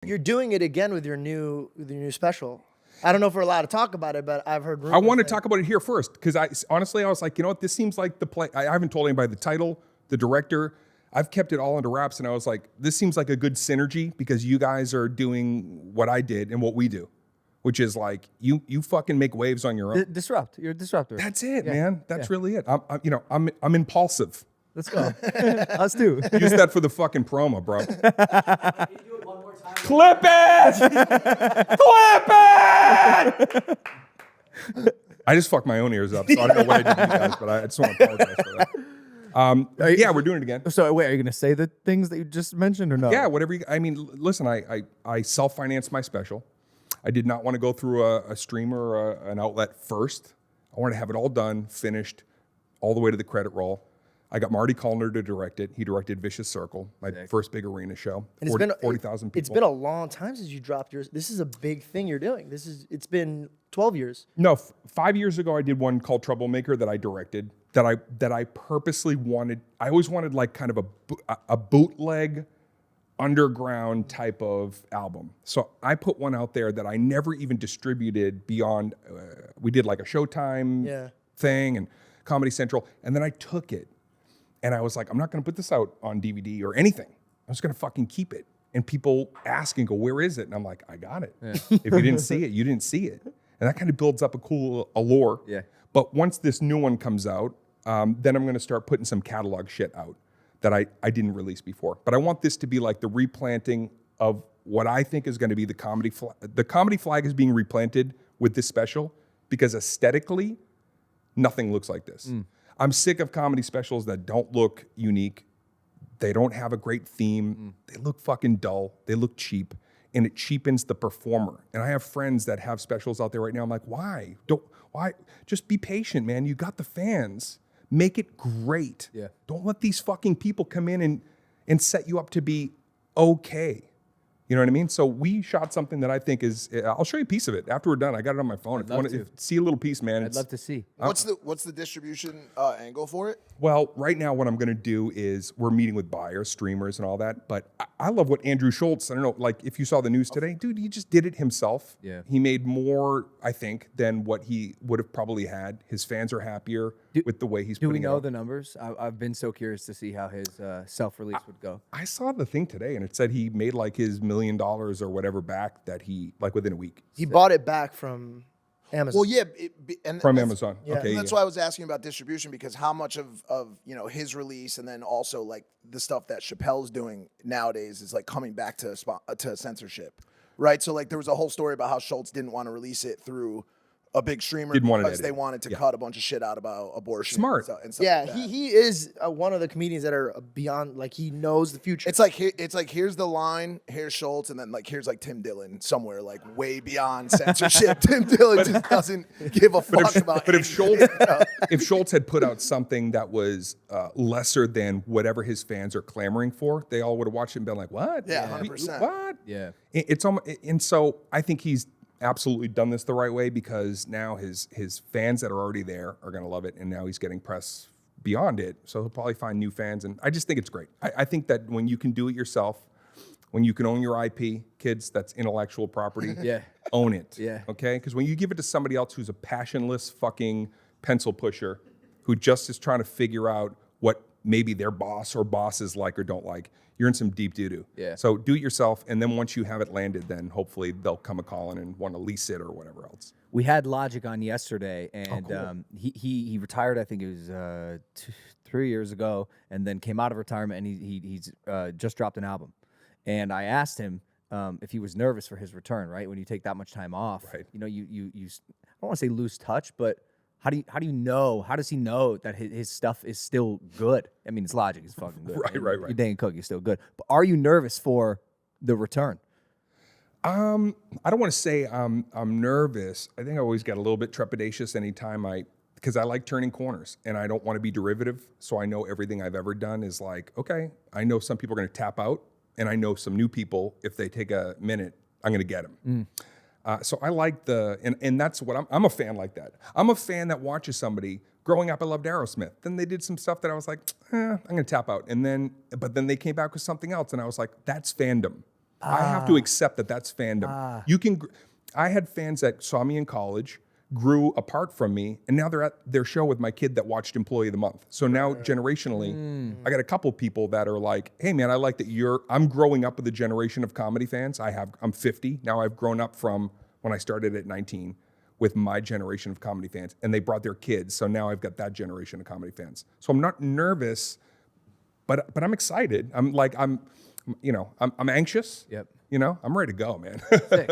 You're doing it again with your new special. I don't know if we're allowed to talk about it, but I've heard rumors. I want to talk about it here first because I was like, you know what, this seems like the play. I haven't told anybody the title, the director. I've kept it all under wraps, and I was like, this seems like a good synergy because you guys are doing what I did and what we do, which is like you fucking make waves on your own. Disrupt. You're a disruptor. That's it, man. That's really it. I'm impulsive. Let's go. Us too. Use that for the fucking promo, bro. Clip it! Clip it! I just fucked my own ears up, so I don't know what I did to you guys, but I just want to apologize for that. Yeah, we're doing it again. So wait, are you going to say the things that you just mentioned or no? Yeah, whatever you, I mean, listen, I self-financed my special. I did not want to go through a streamer or an outlet first. I wanted to have it all done, finished, all the way to the credit roll. I got Marty Callner to direct it. He directed Vicious Circle, my first big arena show. And 40,000 people. It's been a long time since you dropped yours. This is a big thing you're doing. It's been 12 years. No, 5 years ago I did one called Troublemaker that I directed. That I purposely wanted. I always wanted like kind of a bootleg, underground type of album. So I put one out there that I never even distributed beyond. We did like a Showtime thing and Comedy Central, and then I took it. And I was like, I'm not going to put this out on DVD or anything. I'm just going to fucking keep it. And people ask and go, where is it? And I'm like, I got it. Yeah. If you didn't see it, you didn't see it. And that kind of builds up a cool allure. Yeah. But once this new one comes out, then I'm going to start putting some catalog shit out that I didn't release before. But I want this to be like the replanting of what I think is going to be the comedy flag. The comedy flag is being replanted with this special because aesthetically, nothing looks like this. I'm sick of comedy specials that don't look unique. They don't have a great theme. They look fucking dull. They look cheap. And it cheapens the performer. And I have friends that have specials out there right now. I'm like, why? Why? Just be patient, man. You got the fans. Make it great. Yeah. Don't let these fucking people come in and set you up to be okay. You know what I mean? So we shot something that I think is, I'll show you a piece of it after we're done. I got it on my phone. If you want to see a little piece, man. I'd love to see. What's the distribution angle for it? Well, right now what I'm going to do is we're meeting with buyers, streamers and all that. But I love what Andrew Schultz, I don't know, like if you saw the news today, dude, he just did it himself. Yeah. He made more, I think, than what he would have probably had. His fans are happier with the way he's putting it. Do we know the numbers? I've been so curious to see how his self-release would go. I saw the thing today and it said he made like his $1 million or whatever back that he, like within a week. He bought it back from Amazon. Well, yeah. From Amazon. Yeah. Okay. That's why I was asking about distribution, because how much of his release and then also like the stuff that Chappelle's doing nowadays is like coming back to censorship, right? So like there was a whole story about how Schultz didn't want to release it through a big streamer because they wanted to cut a bunch of shit out about abortion. Smart. And stuff Yeah, like that. he is one of the comedians that are beyond, like he knows the future. It's like here's the line, here's Schultz, and then like here's like Tim Dillon somewhere like way beyond censorship. Tim Dillon just doesn't give a fuck about. But if Schultz had put out something that was lesser than whatever his fans are clamoring for, they all would have watched it and been like, "What? Yeah, 100%. What? Yeah." It's almost, and so I think he's absolutely done this the right way because now his fans that are already there are going to love it, and now he's getting press beyond it, so he'll probably find new fans, and I just think it's great. I think that when you can do it yourself, when you can own your IP, kids, that's intellectual property, own it, okay? Because when you give it to somebody else who's a passionless fucking pencil pusher, who just is trying to figure out what maybe their boss or bosses like or don't like, you're in some deep doo-doo. Yeah. So do it yourself, and then once you have it landed, then hopefully they'll come a-calling and want to lease it or whatever else. We had Logic on yesterday, and he retired, I think it was 3 years ago, and then came out of retirement, and he's just dropped an album. And I asked him if he was nervous for his return, right? When you take that much time off, you know, you I don't want to say lose touch, but how do you know? How does he know that his stuff is still good? I mean, it's Logic. It's fucking good. Right. You're Dane Cook. You're still good. But are you nervous for the return? I don't want to say I'm nervous. I think I always get a little bit trepidatious anytime because I like turning corners and I don't want to be derivative. So I know everything I've ever done is like, okay, I know some people are going to tap out, and I know some new people, if they take a minute, I'm going to get them. So I like and that's what I'm a fan like that. I'm a fan that watches somebody. Growing up, I loved Aerosmith. Then they did some stuff that I was like, I'm going to tap out. But then they came back with something else, and I was like, that's fandom. I have to accept that that's fandom. You can. I had fans that saw me in college, grew apart from me, and now they're at their show with my kid that watched Employee of the Month. So now generationally, I got a couple people that are like, "Hey man, I like that I'm growing up with a generation of comedy fans. I'm 50 now. I've grown up from when I started at 19 with my generation of comedy fans, and they brought their kids. So now I've got that generation of comedy fans. So I'm not nervous, but I'm excited. I'm anxious. Yep. I'm ready to go, man. Sick.